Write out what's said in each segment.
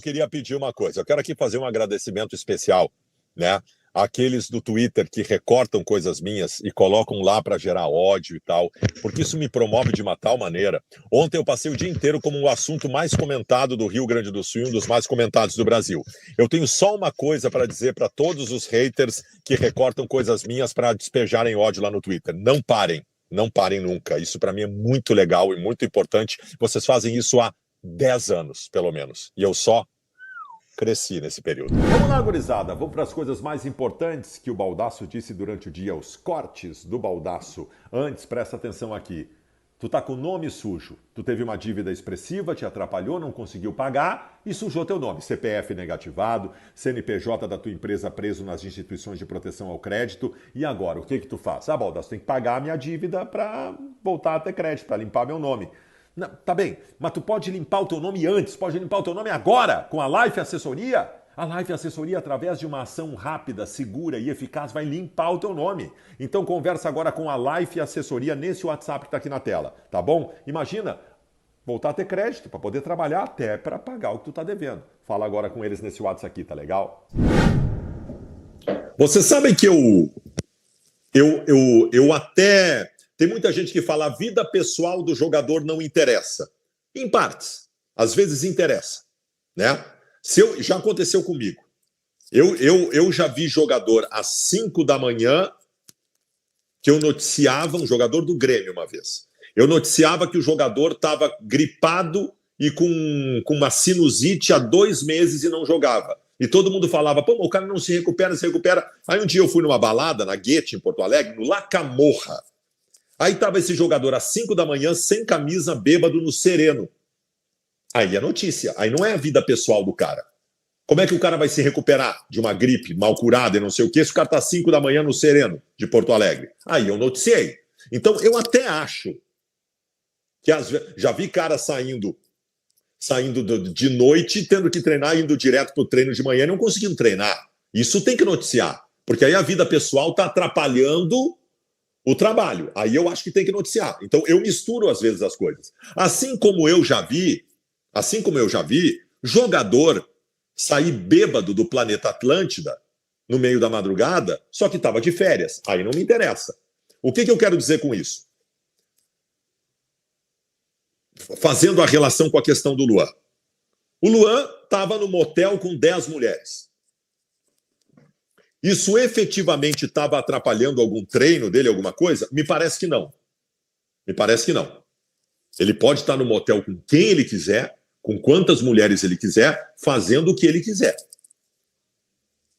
queria pedir uma coisa. Eu quero aqui fazer um agradecimento especial, né? Àqueles do Twitter que recortam coisas minhas e colocam lá para gerar ódio e tal, porque isso me promove de uma tal maneira. Ontem eu passei o dia inteiro como o assunto mais comentado do Rio Grande do Sul, um dos mais comentados do Brasil. Eu tenho só uma coisa para dizer para todos os haters que recortam coisas minhas para despejarem ódio lá no Twitter. Não parem. Não parem nunca. Isso para mim é muito legal e muito importante. Vocês fazem isso há 10 anos, pelo menos. E eu só cresci nesse período. Vamos lá, gurizada. Vamos para as coisas mais importantes que o Baldasso disse durante o dia. Os cortes do Baldasso. Antes, presta atenção aqui. Tu tá com o nome sujo. Tu teve uma dívida expressiva, te atrapalhou, não conseguiu pagar e sujou teu nome. CPF negativado, CNPJ da tua empresa preso nas instituições de proteção ao crédito. E agora, o que tu faz? Ah, Baldasso, tem que pagar a minha dívida para voltar a ter crédito, para limpar meu nome. Não, tá bem, mas tu pode limpar o teu nome antes, pode limpar o teu nome agora, com a Life Assessoria. A Life Assessoria, através de uma ação rápida, segura e eficaz, vai limpar o teu nome. Então conversa agora com a Life Assessoria nesse WhatsApp que está aqui na tela, tá bom? Imagina, voltar a ter crédito para poder trabalhar até para pagar o que tu tá devendo. Fala agora com eles nesse WhatsApp aqui, tá legal? Vocês sabem que eu até... Tem muita gente que fala a vida pessoal do jogador não interessa. Em partes. Às vezes interessa, né? Já aconteceu comigo. Eu já vi jogador às 5 da manhã que eu noticiava, um jogador do Grêmio uma vez. Eu noticiava que o jogador estava gripado e com uma sinusite há 2 meses e não jogava. E todo mundo falava, pô, o cara não se recupera, se recupera. Aí um dia eu fui numa balada, na Guete, em Porto Alegre, no La Camorra. Aí estava esse jogador às 5 da manhã, sem camisa, bêbado, no Sereno. Aí é notícia. Aí não é a vida pessoal do cara. Como é que o cara vai se recuperar de uma gripe mal curada e não sei o quê, se o cara está às 5 da manhã no Sereno, de Porto Alegre? Aí eu noticiei. Então eu até acho que já vi cara saindo de noite, tendo que treinar, indo direto para o treino de manhã e não conseguindo treinar. Isso tem que noticiar. Porque aí a vida pessoal está atrapalhando o trabalho. Aí eu acho que tem que noticiar. Então eu misturo às vezes as coisas. Assim como eu já vi, jogador sair bêbado do planeta Atlântida no meio da madrugada, só que estava de férias. Aí não me interessa. O que eu quero dizer com isso? Fazendo a relação com a questão do Luan. O Luan estava no motel com 10 mulheres. Isso efetivamente estava atrapalhando algum treino dele, alguma coisa? Me parece que não. Me parece que não. Ele pode estar no motel com quem ele quiser, com quantas mulheres ele quiser, fazendo o que ele quiser.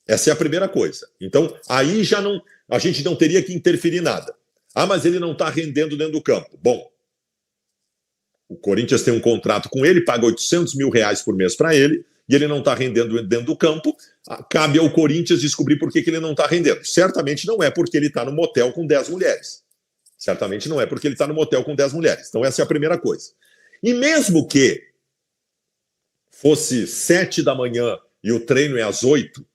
Essa é a primeira coisa. Então, aí já não, a gente não teria que interferir nada. Ah, mas ele não está rendendo dentro do campo. Bom, o Corinthians tem um contrato com ele, paga 800 mil reais por mês para ele, e ele não está rendendo dentro do campo. Cabe ao Corinthians descobrir por que ele não está rendendo. Certamente não é porque ele está no motel com 10 mulheres. Certamente não é porque ele está no motel com 10 mulheres. Então essa é a primeira coisa. E mesmo que fosse 7 da manhã e o treino é às 8,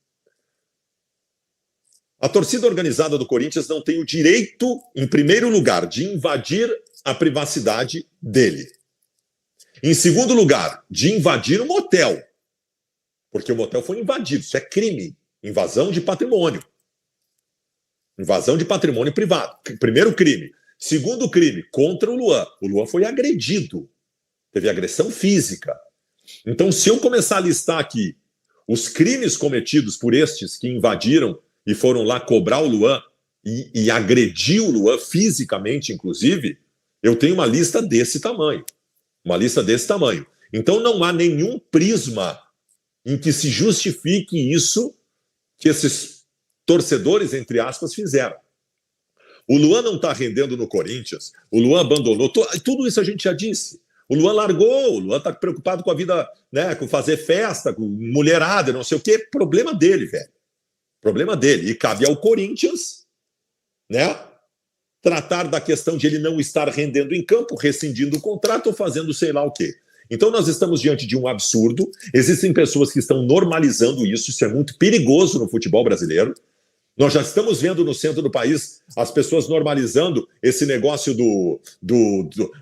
a torcida organizada do Corinthians não tem o direito, em primeiro lugar, de invadir a privacidade dele. Em segundo lugar, de invadir o motel. Porque o motel foi invadido. Isso é crime. Invasão de patrimônio. Invasão de patrimônio privado. Primeiro crime. Segundo crime, contra o Luan. O Luan foi agredido. Teve agressão física. Então, se eu começar a listar aqui os crimes cometidos por estes que invadiram e foram lá cobrar o Luan e agredir o Luan fisicamente, inclusive, eu tenho uma lista desse tamanho. Uma lista desse tamanho. Então, não há nenhum prisma em que se justifique isso que esses torcedores, entre aspas, fizeram. O Luan não está rendendo no Corinthians, o Luan abandonou, tudo isso a gente já disse. O Luan largou, o Luan está preocupado com a vida, né, com fazer festa, com mulherada, não sei o quê. Problema dele, velho. Problema dele. E cabe ao Corinthians, né, tratar da questão de ele não estar rendendo em campo, rescindindo o contrato ou fazendo sei lá o quê. Então nós estamos diante de um absurdo, existem pessoas que estão normalizando isso é muito perigoso no futebol brasileiro. Nós já estamos vendo no centro do país as pessoas normalizando esse negócio do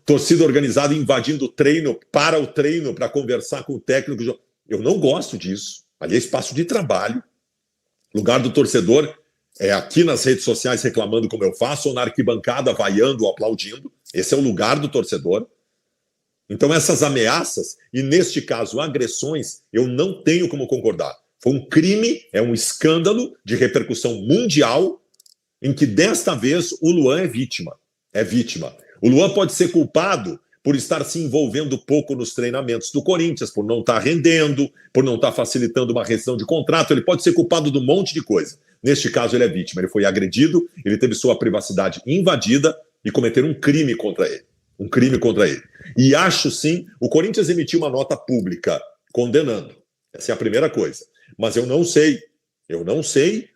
torcida organizada invadindo o treino para conversar com o técnico. Eu não gosto disso. Ali é espaço de trabalho. Lugar do torcedor é aqui nas redes sociais reclamando como eu faço, ou na arquibancada vaiando ou aplaudindo. Esse é o lugar do torcedor. Então essas ameaças, e neste caso agressões, eu não tenho como concordar. Foi um crime, é um escândalo de repercussão mundial, em que desta vez o Luan é vítima. É vítima. O Luan pode ser culpado por estar se envolvendo pouco nos treinamentos do Corinthians, por não estar rendendo, por não estar facilitando uma rescisão de contrato. Ele pode ser culpado de um monte de coisa. Neste caso, ele é vítima. Ele foi agredido, ele teve sua privacidade invadida e cometeram um crime contra ele. Um crime contra ele. E acho sim, o Corinthians emitiu uma nota pública condenando. Essa é a primeira coisa. Mas eu não sei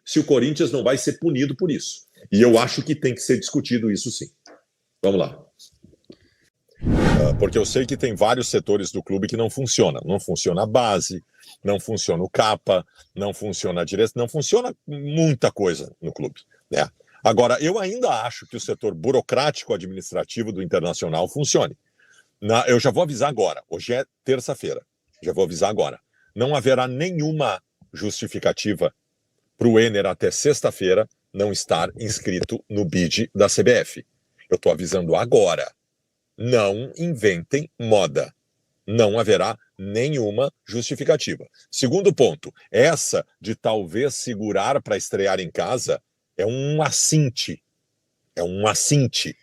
se o Corinthians não vai ser punido por isso. E eu acho que tem que ser discutido isso sim. Vamos lá. Porque eu sei que tem vários setores do clube que não funcionam. Não funciona a base, não funciona o capa, não funciona a direção, não funciona muita coisa no clube, né? Agora, eu ainda acho que o setor burocrático-administrativo do Internacional funcione. Eu já vou avisar agora. Hoje é terça-feira. Já vou avisar agora. Não haverá nenhuma justificativa para o Enner até sexta-feira não estar inscrito no BID da CBF. Eu estou avisando agora. Não inventem moda. Não haverá nenhuma justificativa. Segundo ponto, essa de talvez segurar para estrear em casa é um assinte. É um assinte.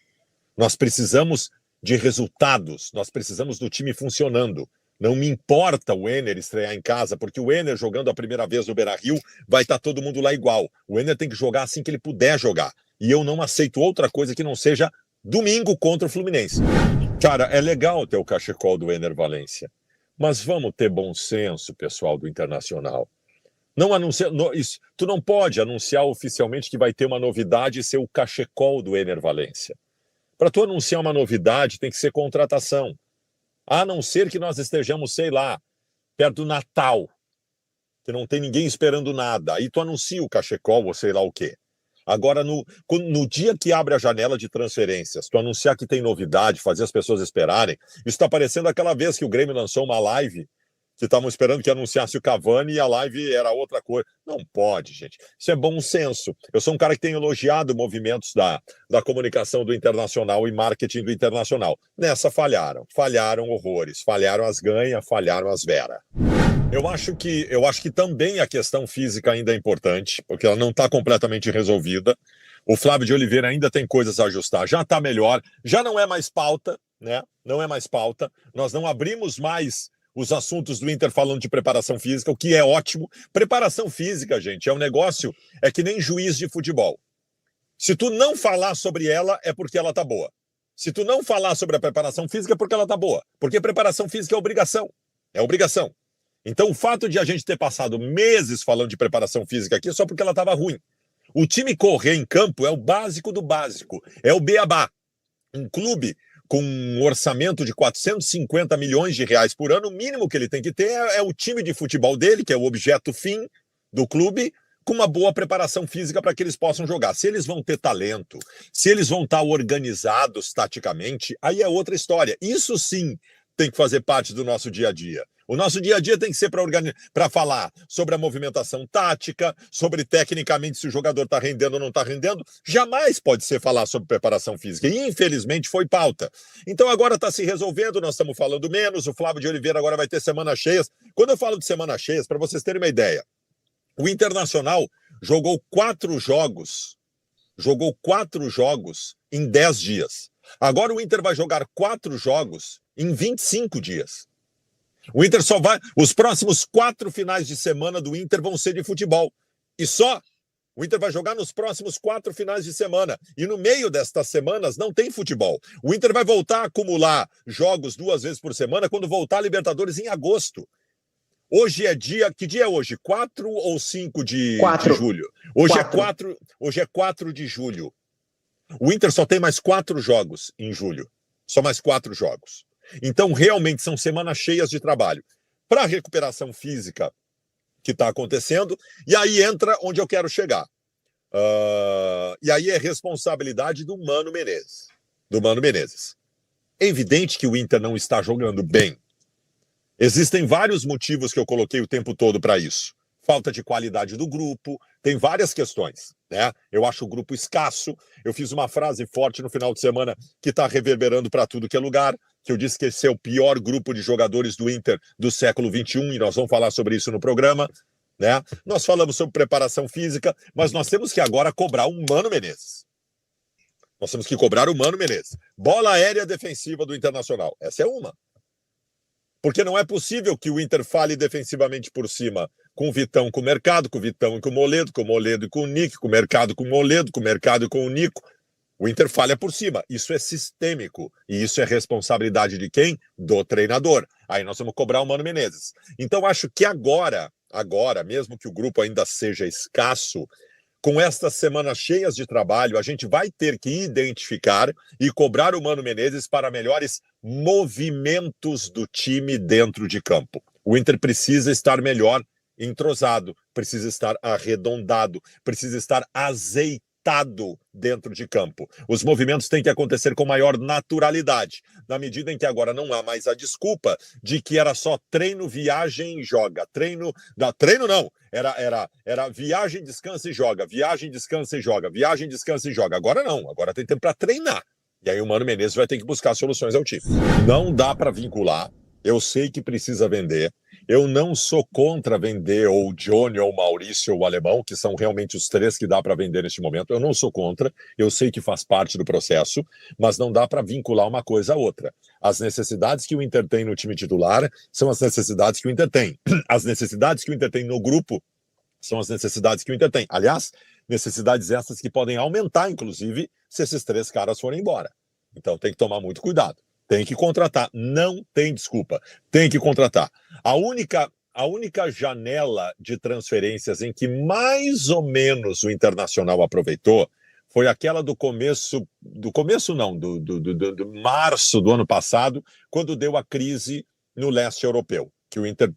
Nós precisamos de resultados, nós precisamos do time funcionando. Não me importa o Enner estrear em casa, porque o Enner jogando a primeira vez no Beira-Rio vai estar todo mundo lá igual. O Enner tem que jogar assim que ele puder jogar. E eu não aceito outra coisa que não seja domingo contra o Fluminense. Cara, é legal ter o cachecol do Enner Valencia, mas vamos ter bom senso, pessoal do Internacional. Não anuncia, tu não pode anunciar oficialmente que vai ter uma novidade e ser o cachecol do Enner Valencia. Para tu anunciar uma novidade, tem que ser contratação. A não ser que nós estejamos, sei lá, perto do Natal, que não tem ninguém esperando nada. Aí tu anuncia o cachecol ou sei lá o quê. Agora, no dia que abre a janela de transferências, tu anunciar que tem novidade, fazer as pessoas esperarem, isso está parecendo aquela vez que o Grêmio lançou uma live que estavam esperando que anunciasse o Cavani e a live era outra coisa. Não pode, gente. Isso é bom senso. Eu sou um cara que tem elogiado movimentos da comunicação do Internacional e marketing do Internacional. Nessa falharam. Falharam horrores. Falharam as Ganha, falharam as Vera. Eu acho que também a questão física ainda é importante, porque ela não está completamente resolvida. O Flávio de Oliveira ainda tem coisas a ajustar. Já está melhor. Já não é mais pauta, né? Não é mais pauta. Nós não abrimos mais os assuntos do Inter falando de preparação física, o que é ótimo. Preparação física, gente, é um negócio, é que nem juiz de futebol. Se tu não falar sobre ela, é porque ela tá boa. Se tu não falar sobre a preparação física, é porque ela tá boa. Porque preparação física é obrigação. É obrigação. Então, o fato de a gente ter passado meses falando de preparação física aqui é só porque ela estava ruim. O time correr em campo é o básico do básico. É o beabá. Um clube com um orçamento de 450 milhões de reais por ano, o mínimo que ele tem que ter é o time de futebol dele, que é o objeto fim do clube, com uma boa preparação física para que eles possam jogar. Se eles vão ter talento, se eles vão estar organizados taticamente, aí é outra história. Isso sim tem que fazer parte do nosso dia a dia. O nosso dia a dia tem que ser para falar sobre a movimentação tática, sobre tecnicamente se o jogador está rendendo ou não está rendendo. Jamais pode ser falar sobre preparação física. E infelizmente foi pauta. Então agora está se resolvendo, nós estamos falando menos. O Flávio de Oliveira agora vai ter semanas cheias. Quando eu falo de semanas cheias, para vocês terem uma ideia, o Internacional jogou 4 jogos em 10 dias. Agora o Inter vai jogar 4 jogos em 25 dias. O Inter só vai... Os próximos 4 finais de semana do Inter vão ser de futebol. E só o Inter vai jogar nos próximos 4 finais de semana. E no meio destas semanas não tem futebol. O Inter vai voltar a acumular jogos 2 vezes por semana quando voltar a Libertadores em agosto. Hoje é dia... Que dia é hoje? 4 ou 5 de julho? Hoje é 4 de julho. O Inter só tem mais 4 jogos em julho. Só mais 4 jogos. Então, realmente, são semanas cheias de trabalho. Para a recuperação física que está acontecendo, e aí entra onde eu quero chegar. E aí é responsabilidade do Mano Menezes. É evidente que o Inter não está jogando bem. Existem vários motivos que eu coloquei o tempo todo para isso. Falta de qualidade do grupo, tem várias questões, né? Eu acho o grupo escasso. Eu fiz uma frase forte no final de semana que está reverberando para tudo que é lugar, que eu disse que esse é o pior grupo de jogadores do Inter do século XXI, e nós vamos falar sobre isso no programa, né? Nós falamos sobre preparação física, mas nós temos que agora cobrar o Mano Menezes. Nós temos que cobrar o Mano Menezes. Bola aérea defensiva do Internacional. Essa é uma. Porque não é possível que o Inter fale defensivamente por cima com o Vitão, com o Mercado, com o Vitão e com o Moledo e com o Nick, com o Mercado com o Moledo, com o Mercado e com o Nico. O Inter falha por cima. Isso é sistêmico. E isso é responsabilidade de quem? Do treinador. Aí nós vamos cobrar o Mano Menezes. Então acho que agora, mesmo que o grupo ainda seja escasso, com estas semanas cheias de trabalho, a gente vai ter que identificar e cobrar o Mano Menezes para melhores movimentos do time dentro de campo. O Inter precisa estar melhor entrosado, precisa estar arredondado, precisa estar azeitado dentro de campo. Os movimentos têm que acontecer com maior naturalidade, na medida em que agora não há mais a desculpa de que era só treino, viagem e joga. Treino não, era viagem, descansa e joga, viagem, descansa e joga, viagem, descansa e joga. Agora não, agora tem tempo para treinar. E aí o Mano Menezes vai ter que buscar soluções ao time. Não dá para vincular. Eu sei que precisa vender. Eu não sou contra vender ou o Johnny, ou o Maurício, ou o Alemão, que são realmente os três que dá para vender neste momento. Eu não sou contra. Eu sei que faz parte do processo, mas não dá para vincular uma coisa à outra. As necessidades que o Inter tem no time titular são as necessidades que o Inter tem. As necessidades que o Inter tem no grupo são as necessidades que o Inter tem. Aliás, necessidades essas que podem aumentar, inclusive, se esses três caras forem embora. Então tem que tomar muito cuidado. Tem que contratar, não tem desculpa. Tem que contratar. A única janela de transferências em que mais ou menos o Internacional aproveitou foi aquela do março do ano passado, quando deu a crise no leste europeu, que o Inter,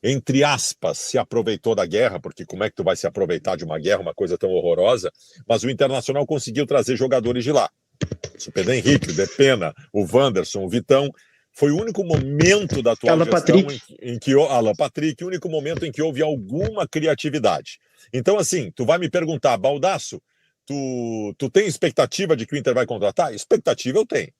entre aspas, se aproveitou da guerra, porque como é que tu vai se aproveitar de uma guerra, uma coisa tão horrorosa, mas o Internacional conseguiu trazer jogadores de lá. O Pedro Henrique, o Depena, o Wanderson, o Vitão. Foi o único momento da atual gestão em que Alan Patrick, o único momento em que houve alguma criatividade. Então, assim, tu vai me perguntar, Baldasso, tu tem expectativa de que o Inter vai contratar? Expectativa eu tenho.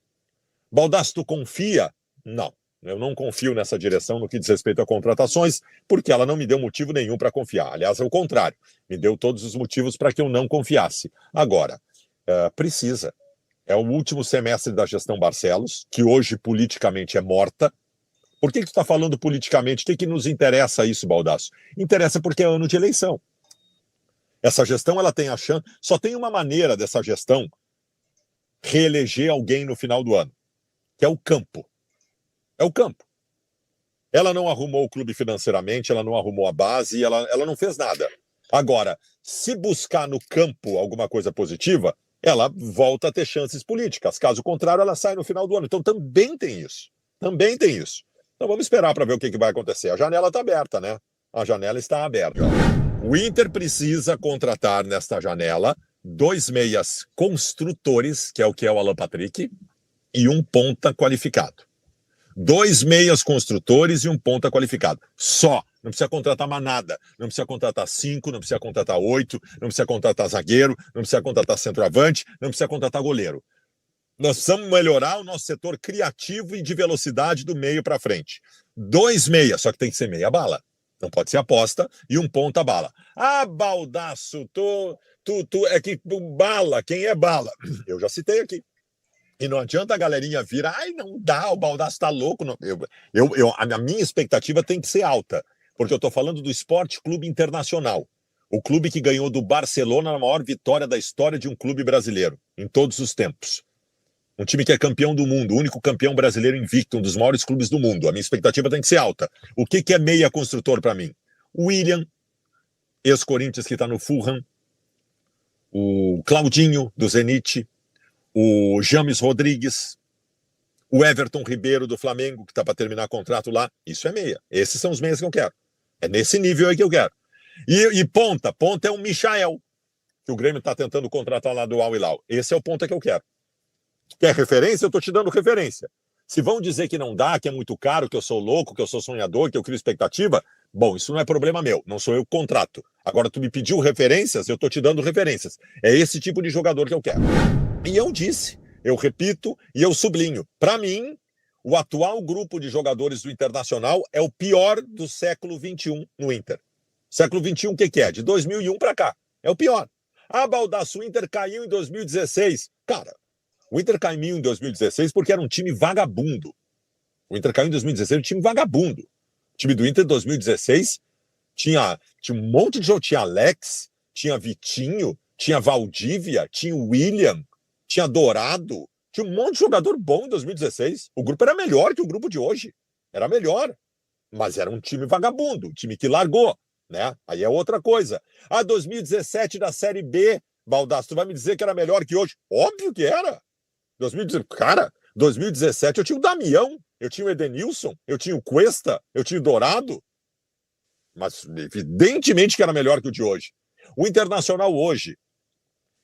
Baldasso, tu confia? Não. Eu não confio nessa direção no que diz respeito a contratações, porque ela não me deu motivo nenhum para confiar. Aliás, é o contrário. Me deu todos os motivos para que eu não confiasse. Agora, precisa. É o último semestre da gestão Barcelos, que hoje politicamente é morta. Por que tu está falando politicamente? O que nos interessa isso, Baldasso? Interessa porque é ano de eleição. Essa gestão, ela tem a chance... Só tem uma maneira dessa gestão reeleger alguém no final do ano, que é o campo. É o campo. Ela não arrumou o clube financeiramente, ela não arrumou a base, ela não fez nada. Agora, se buscar no campo alguma coisa positiva, ela volta a ter chances políticas. Caso contrário, ela sai no final do ano. Então também tem isso. Também tem isso. Então vamos esperar para ver o que vai acontecer. A janela está aberta, né? A janela está aberta. O Inter precisa contratar nesta janela 2 meias construtores, que é o Alan Patrick, e um ponta qualificado. 2 meias construtores e um ponta qualificado. Só. Não precisa contratar mais nada. Não precisa contratar 5, não precisa contratar 8, não precisa contratar zagueiro, não precisa contratar centroavante, não precisa contratar goleiro. Nós precisamos melhorar o nosso setor criativo e de velocidade do meio para frente. 2 meias, só que tem que ser meia bala. Não pode ser aposta e um ponta bala. Ah, Baldasso, é que bala, quem é bala? Eu já citei aqui. E não adianta a galerinha vir, não dá, o Baldasso tá louco. Não. A minha expectativa tem que ser alta, porque eu estou falando do Esporte Clube Internacional, o clube que ganhou do Barcelona a maior vitória da história de um clube brasileiro, em todos os tempos. Um time que é campeão do mundo, o único campeão brasileiro invicto, um dos maiores clubes do mundo. A minha expectativa tem que ser alta. O que é meia construtor para mim? O William, ex-Corinthians que está no Fulham, o Claudinho, do Zenit, o James Rodrigues, o Everton Ribeiro do Flamengo, que está para terminar contrato lá. Isso é meia. Esses são os meias que eu quero. É nesse nível aí que eu quero. E ponta é o Michael, que o Grêmio está tentando contratar lá do Al Hilal. Esse é o ponta que eu quero. Quer referência? Eu estou te dando referência. Se vão dizer que não dá, que é muito caro, que eu sou louco, que eu sou sonhador, que eu crio expectativa, bom, isso não é problema meu, não sou eu que contrato. Agora, tu me pediu referências, eu estou te dando referências. É esse tipo de jogador que eu quero. E eu disse, eu repito e eu sublinho. Para mim, o atual grupo de jogadores do Internacional é o pior do século XXI no Inter. Século XXI, o que é? De 2001 para cá. É o pior. Ah, Baldasso, o Inter caiu em 2016. Cara, o Inter caiu em 2016 porque era um time vagabundo. O Inter caiu em 2016, um time vagabundo. O time do Inter em 2016 tinha um monte de jogo. Tinha Alex, tinha Vitinho, tinha Valdívia, tinha William, tinha Dourado. Tinha um monte de jogador bom em 2016. O grupo era melhor que o grupo de hoje. Era melhor. Mas era um time vagabundo, um time que largou. Né? Aí é outra coisa. 2017 da Série B, Baldasso, tu vai me dizer que era melhor que hoje? Óbvio que era. 2017 eu tinha o Damião, eu tinha o Edenilson, eu tinha o Cuesta, eu tinha o Dourado. Mas evidentemente que era melhor que o de hoje. O Internacional hoje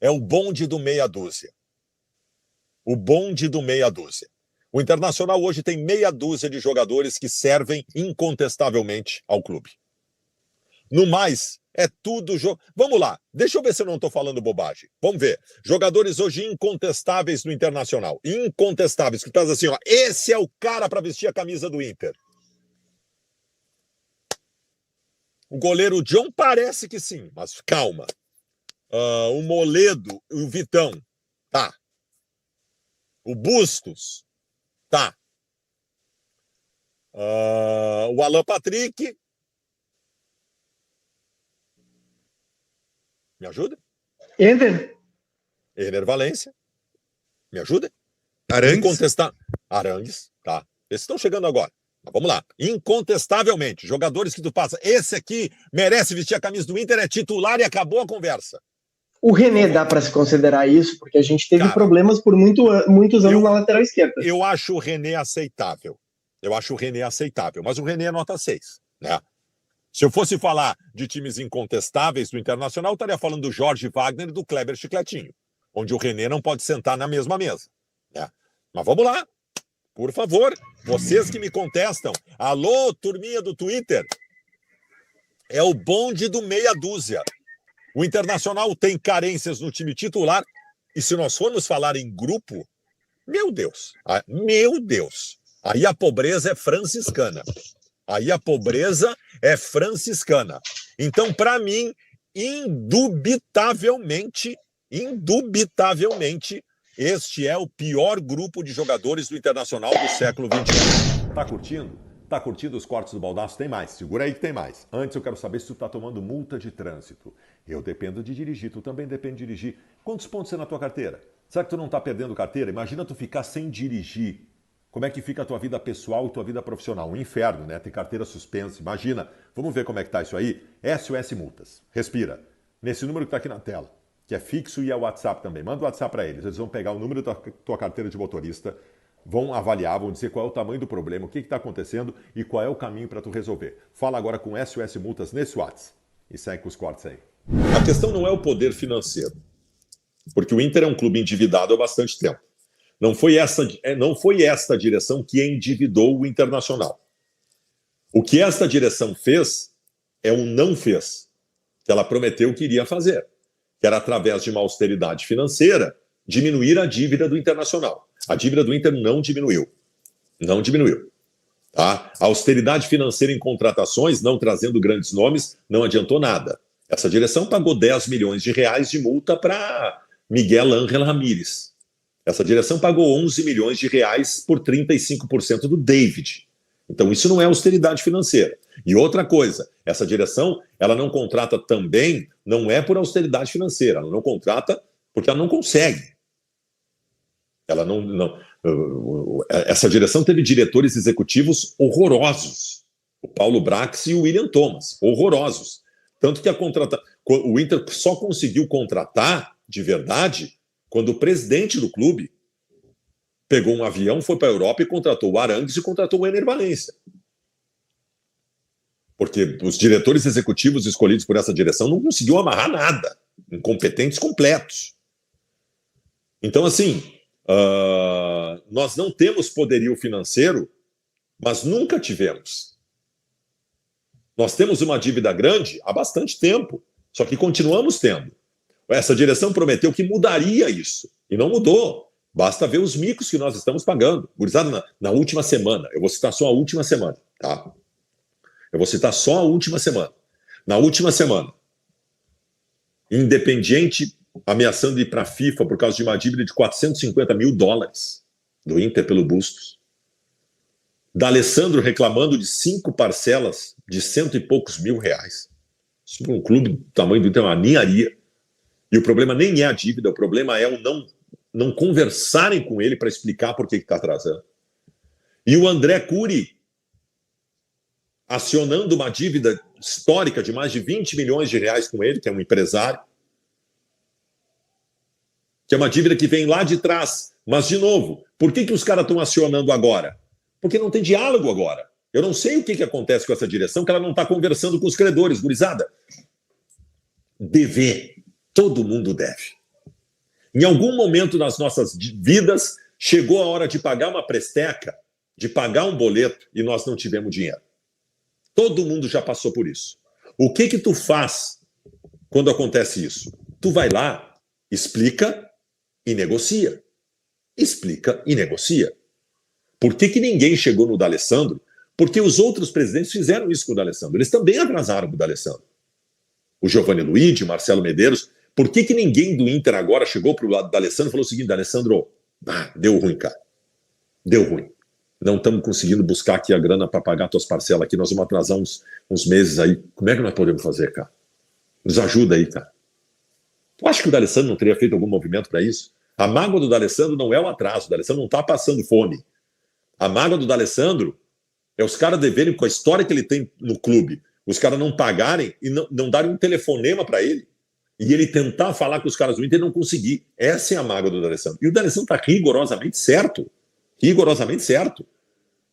é o bonde do meia dúzia. O bonde do meia dúzia. O Internacional hoje tem meia dúzia de jogadores que servem incontestavelmente ao clube. No mais, é tudo jogo. Vamos lá, deixa eu ver se eu não estou falando bobagem. Vamos ver. Jogadores hoje incontestáveis no Internacional. Incontestáveis. Que estás assim, ó. Esse é o cara para vestir a camisa do Inter. O goleiro John parece que sim, mas calma. O Moledo, o Vitão, tá. O Bustos, tá. O Alan Patrick. Me ajuda? Ener Valencia. Me ajuda? Arangues? Arangues, tá. Esses estão chegando agora. Mas vamos lá. Incontestavelmente, jogadores que tu passa. Esse aqui merece vestir a camisa do Inter, é titular e acabou a conversa. O René dá para se considerar isso, porque a gente teve problemas por muitos anos na lateral esquerda. Eu acho o René aceitável. Mas o René é nota 6, né? Se eu fosse falar de times incontestáveis do Internacional, eu estaria falando do Jorge Wagner e do Kleber Chicletinho, onde o René não pode sentar na mesma mesa. Né? Mas vamos lá, por favor, vocês que me contestam. Alô, turminha do Twitter. É o bonde do meia dúzia. O Internacional tem carências no time titular, e se nós formos falar em grupo, meu Deus, aí a pobreza é franciscana. Então, para mim, indubitavelmente, este é o pior grupo de jogadores do Internacional do século XXI. Tá curtindo? Tá curtindo os cortes do Baldasso? Tem mais, segura aí que tem mais. Antes eu quero saber se tu tá tomando multa de trânsito. Eu dependo de dirigir, tu também depende de dirigir. Quantos pontos tem na tua carteira? Será que tu não tá perdendo carteira? Imagina tu ficar sem dirigir. Como é que fica a tua vida pessoal e tua vida profissional? Um inferno, né? Tem carteira suspensa, imagina. Vamos ver como é que tá isso aí? SOS Multas. Respira. Nesse número que tá aqui na tela, que é fixo e é o WhatsApp também. Manda o WhatsApp para eles. Eles vão pegar o número da tua carteira de motorista, vão avaliar, vão dizer qual é o tamanho do problema, o que está acontecendo e qual é o caminho para tu resolver. Fala agora com SOS Multas nesse WhatsApp. E segue com os cortes aí. A questão não é o poder financeiro, porque o Inter é um clube endividado há bastante tempo. Não foi esta direção que endividou o Internacional. O que esta direção fez é um não fez, que ela prometeu que iria fazer, que era através de uma austeridade financeira, diminuir a dívida do Internacional. A dívida do Inter não diminuiu. Não diminuiu. Tá? A austeridade financeira em contratações, não trazendo grandes nomes, não adiantou nada. Essa direção pagou 10 milhões de reais de multa para Miguel Ángel Ramírez. Essa direção pagou 11 milhões de reais por 35% do David. Então isso não é austeridade financeira. E outra coisa, essa direção, ela não contrata também, não é por austeridade financeira, ela não contrata porque ela não consegue. Essa direção teve diretores executivos horrorosos. O Paulo Brax e o William Thomas, horrorosos. Tanto que o Inter só conseguiu contratar, de verdade, quando o presidente do clube pegou um avião, foi para a Europa e contratou o Arangues e contratou o Ener Valencia. Porque os diretores executivos escolhidos por essa direção não conseguiam amarrar nada. Incompetentes completos. Então, assim, Nós não temos poderio financeiro, mas nunca tivemos. Nós temos uma dívida grande há bastante tempo, só que continuamos tendo. Essa direção prometeu que mudaria isso, e não mudou. Basta ver os micos que nós estamos pagando. Gurizada, na última semana, eu vou citar só a última semana, tá? Eu vou citar só a última semana. Na última semana, Independiente ameaçando ir para a FIFA por causa de uma dívida de $450 mil do Inter pelo Bustos. D'Alessandro reclamando de 5 parcelas de R$100 e poucos mil. Isso para um clube do tamanho do Inter é uma ninharia. E o problema nem é a dívida, o problema é o não conversarem com ele para explicar por que está atrasando. E o André Curi acionando uma dívida histórica de mais de R$20 milhões com ele, que é um empresário, que é uma dívida que vem lá de trás. Mas, de novo, por que os caras estão acionando agora? Porque não tem diálogo agora. Eu não sei o que acontece com essa direção, que ela não está conversando com os credores, gurizada. Dever. Todo mundo deve. Em algum momento nas nossas vidas, chegou a hora de pagar uma presteca, de pagar um boleto, e nós não tivemos dinheiro. Todo mundo já passou por isso. O que tu faz quando acontece isso? Tu vai lá, explica e negocia. Explica e negocia. Por que ninguém chegou no D'Alessandro? Porque os outros presidentes fizeram isso com o D'Alessandro. Eles também atrasaram com o D'Alessandro. O Giovanni Luigi, o Marcelo Medeiros. Por que ninguém do Inter agora chegou para o lado do D'Alessandro e falou o seguinte: D'Alessandro, deu ruim, cara. Deu ruim. Não estamos conseguindo buscar aqui a grana para pagar tuas parcelas aqui, nós vamos atrasar uns meses aí. Como é que nós podemos fazer, cara? Nos ajuda aí, cara. Tu acha que o D'Alessandro não teria feito algum movimento para isso? A mágoa do D'Alessandro não é o atraso, o D'Alessandro não está passando fome. A mágoa do D'Alessandro é os caras deverem, com a história que ele tem no clube, os caras não pagarem e não darem um telefonema para ele. E ele tentar falar com os caras do Inter e não conseguir. Essa é a mágoa do D'Alessandro. E o D'Alessandro está rigorosamente certo. Rigorosamente certo.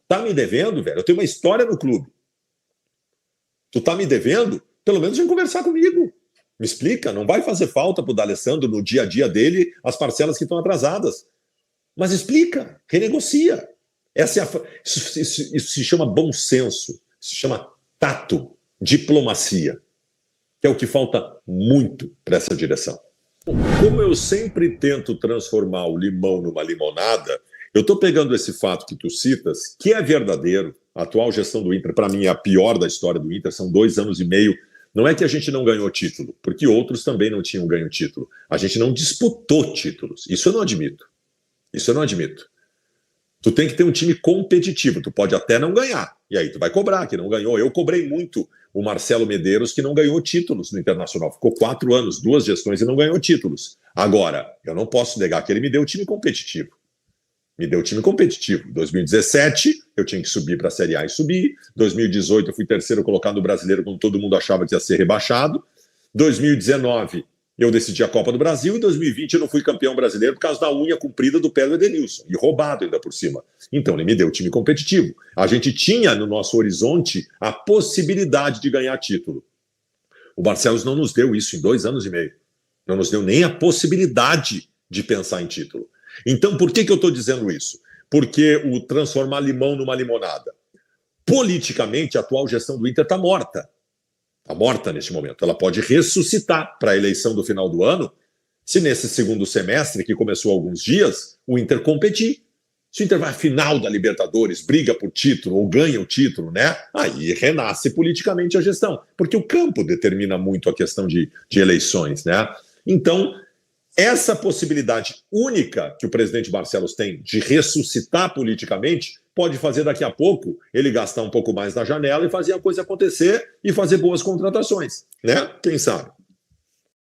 Tá me devendo, velho? Eu tenho uma história no clube. Tu tá me devendo? Pelo menos vem conversar comigo. Me explica, não vai fazer falta pro D'Alessandro no dia a dia dele as parcelas que estão atrasadas. Mas explica, renegocia. Isso se chama bom senso, isso se chama tato, diplomacia, que é o que falta muito para essa direção. Como eu sempre tento transformar o limão numa limonada, eu estou pegando esse fato que tu citas, que é verdadeiro. A atual gestão do Inter, para mim, é a pior da história do Inter. São 2 anos e meio. Não é que a gente não ganhou título, porque outros também não tinham ganho título. A gente não disputou títulos. Isso eu não admito. Isso eu não admito. Tu tem que ter um time competitivo. Tu pode até não ganhar. E aí tu vai cobrar que não ganhou. Eu cobrei muito o Marcelo Medeiros, que não ganhou títulos no Internacional. Ficou 4 anos, 2 gestões e não ganhou títulos. Agora, eu não posso negar que ele me deu um time competitivo. Me deu time competitivo. Em 2017, eu tinha que subir para a Série A e subir. 2018, eu fui terceiro colocado no Brasileiro, quando todo mundo achava que ia ser rebaixado. 2019, eu decidi a Copa do Brasil. Em 2020, eu não fui campeão brasileiro por causa da unha comprida do pé do Edenilson. E roubado ainda por cima. Então, ele me deu time competitivo. A gente tinha no nosso horizonte a possibilidade de ganhar título. O Barcelos não nos deu isso em 2 anos e meio. Não nos deu nem a possibilidade de pensar em título. Então, por que eu estou dizendo isso? Porque o transformar limão numa limonada. Politicamente, a atual gestão do Inter está morta. Está morta neste momento. Ela pode ressuscitar para a eleição do final do ano, se nesse segundo semestre, que começou há alguns dias, o Inter competir. Se o Inter vai à final da Libertadores, briga por título ou ganha o título, né? Aí renasce politicamente a gestão. Porque o campo determina muito a questão de eleições, né? Então, essa possibilidade única que o presidente Barcelos tem de ressuscitar politicamente pode fazer daqui a pouco ele gastar um pouco mais na janela e fazer a coisa acontecer e fazer boas contratações, né? Quem sabe?